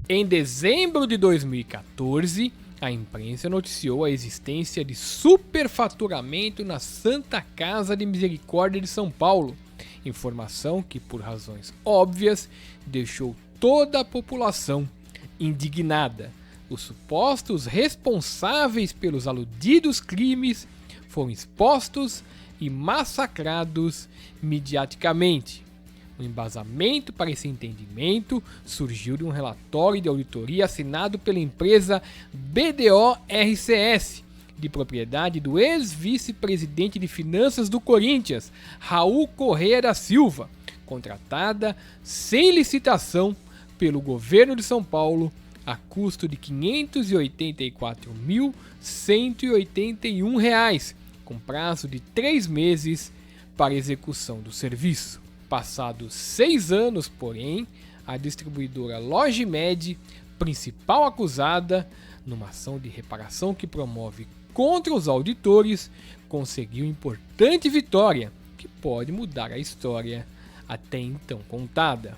Em dezembro de 2014, a imprensa noticiou a existência de superfaturamento na Santa Casa de Misericórdia de São Paulo, informação que, por razões óbvias, deixou toda a população indignada. Os supostos responsáveis pelos aludidos crimes foram expostos e massacrados mediaticamente. O embasamento para esse entendimento surgiu de um relatório de auditoria assinado pela empresa BDO RCS, de propriedade do ex-vice-presidente de finanças do Corinthians, Raul Correa da Silva, contratada sem licitação pelo governo de São Paulo a custo de R$ 584.181, com prazo de 3 meses para execução do serviço. Passados 6 anos, porém, a distribuidora Logimed, principal acusada numa ação de reparação que promove contra os auditores, conseguiu importante vitória que pode mudar a história até então contada.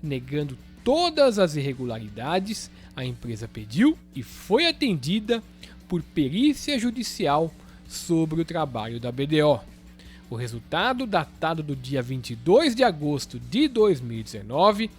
Negando todas as irregularidades, a empresa pediu e foi atendida por perícia judicial sobre o trabalho da BDO. O resultado, datado do dia 22 de agosto de 2019,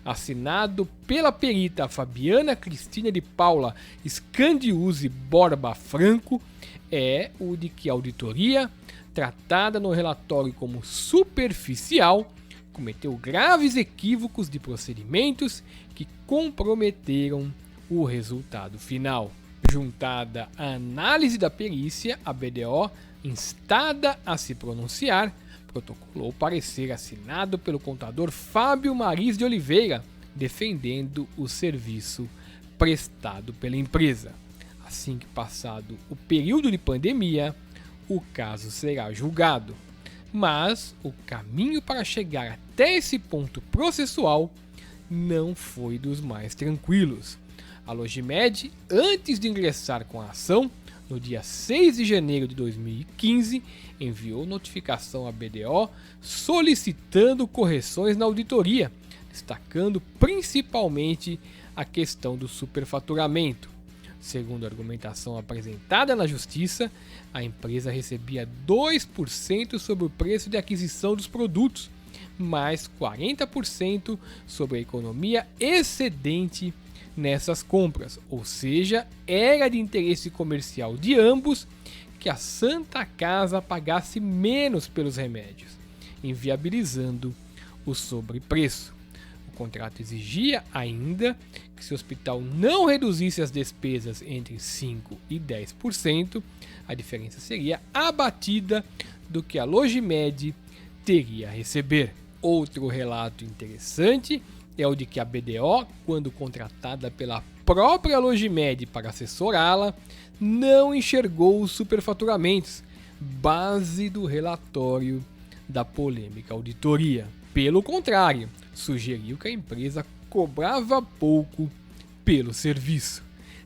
assinado pela perita Fabiana Cristina de Paula Scandiuzzi Borba Franco, é o de que a auditoria, tratada no relatório como superficial, cometeu graves equívocos de procedimentos que comprometeram o resultado final. Juntada à análise da perícia, a BDO, instada a se pronunciar, protocolou parecer assinado pelo contador Fábio Maris de Oliveira, defendendo o serviço prestado pela empresa. Assim que passado o período de pandemia, o caso será julgado. Mas o caminho para chegar até esse ponto processual não foi dos mais tranquilos. A Logimed, antes de ingressar com a ação, no dia 6 de janeiro de 2015, enviou notificação à BDO solicitando correções na auditoria, destacando principalmente a questão do superfaturamento. Segundo a argumentação apresentada na Justiça, a empresa recebia 2% sobre o preço de aquisição dos produtos, mais 40% sobre a economia excedente nessas compras, ou seja, era de interesse comercial de ambos que a Santa Casa pagasse menos pelos remédios, inviabilizando o sobrepreço. O contrato exigia ainda que se o hospital não reduzisse as despesas entre 5% e 10%, a diferença seria abatida do que a Logimed teria a receber. Outro relato interessante é o de que a BDO, quando contratada pela própria Logimed para assessorá-la, não enxergou os superfaturamentos, base do relatório da polêmica auditoria. Pelo contrário, sugeriu que a empresa cobrava pouco pelo serviço.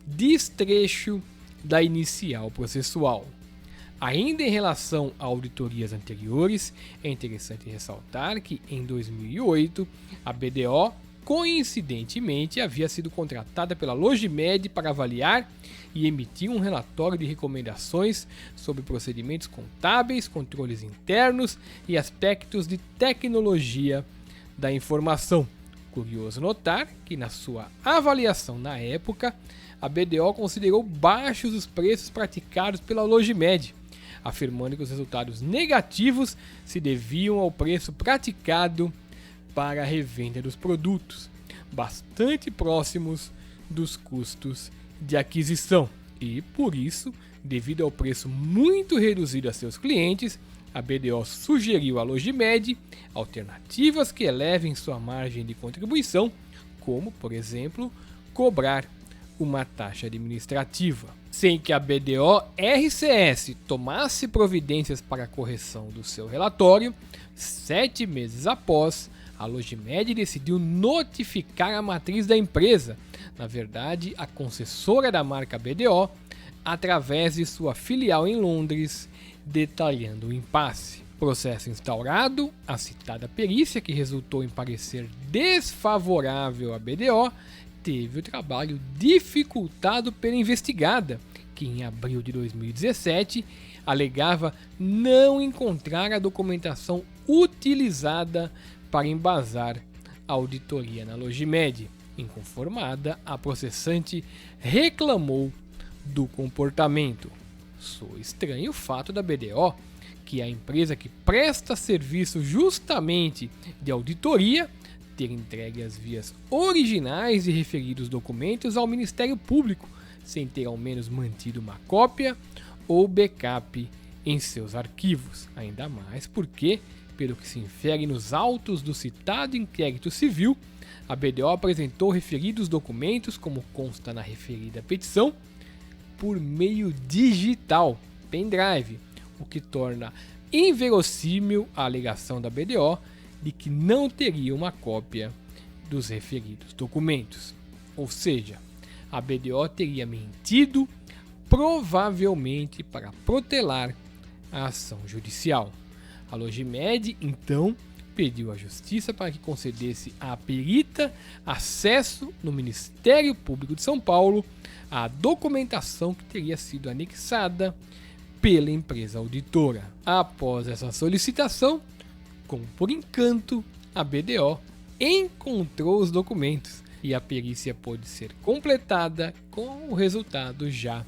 Destrecho da inicial processual. Ainda em relação a auditorias anteriores, é interessante ressaltar que, em 2008, a BDO, coincidentemente, havia sido contratada pela Logimed para avaliar e emitir um relatório de recomendações sobre procedimentos contábeis, controles internos e aspectos de tecnologia da informação. Curioso notar que, na sua avaliação na época, a BDO considerou baixos os preços praticados pela Logimed, afirmando que os resultados negativos se deviam ao preço praticado para a revenda dos produtos, bastante próximos dos custos de aquisição. E, por isso, devido ao preço muito reduzido a seus clientes, a BDO sugeriu à Logimed alternativas que elevem sua margem de contribuição, como, por exemplo, cobrar uma taxa administrativa. Sem que a BDO RCS tomasse providências para a correção do seu relatório, 7 meses após, a Logimed decidiu notificar a matriz da empresa, na verdade, a concessora da marca BDO, através de sua filial em Londres, detalhando o impasse. Processo instaurado, a citada perícia, que resultou em parecer desfavorável à BDO, teve o trabalho dificultado pela investigada, que em abril de 2017 alegava não encontrar a documentação utilizada para embasar a auditoria na Logimed. Inconformada, a processante reclamou do comportamento. Soa estranho o fato da BDO, que é a empresa que presta serviço justamente de auditoria, ter entregue as vias originais de referidos documentos ao Ministério Público, sem ter ao menos mantido uma cópia ou backup em seus arquivos. Ainda mais porque, pelo que se infere nos autos do citado inquérito civil, a BDO apresentou referidos documentos, como consta na referida petição, por meio digital, pendrive, o que torna inverossímil a alegação da BDO de que não teria uma cópia dos referidos documentos. Ou seja, a BDO teria mentido, provavelmente para protelar a ação judicial. A Logimed, então, pediu à Justiça para que concedesse à perita acesso no Ministério Público de São Paulo à documentação que teria sido anexada pela empresa auditora. Após essa solicitação, como por encanto, a BDO encontrou os documentos e a perícia pôde ser completada com o resultado já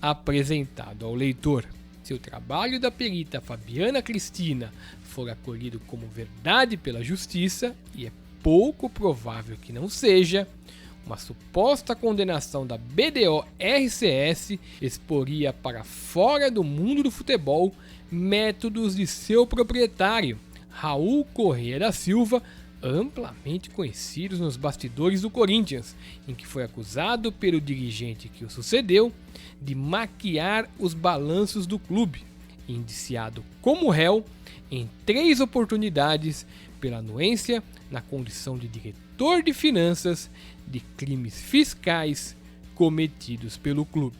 apresentado ao leitor. Se o trabalho da perita Fabiana Cristina for acolhido como verdade pela Justiça, e é pouco provável que não seja, uma suposta condenação da BDO-RCS exporia para fora do mundo do futebol métodos de seu proprietário, Raul Correa da Silva, amplamente conhecidos nos bastidores do Corinthians, em que foi acusado pelo dirigente que o sucedeu de maquiar os balanços do clube, indiciado como réu em 3 oportunidades pela anuência na condição de diretor de finanças de crimes fiscais cometidos pelo clube.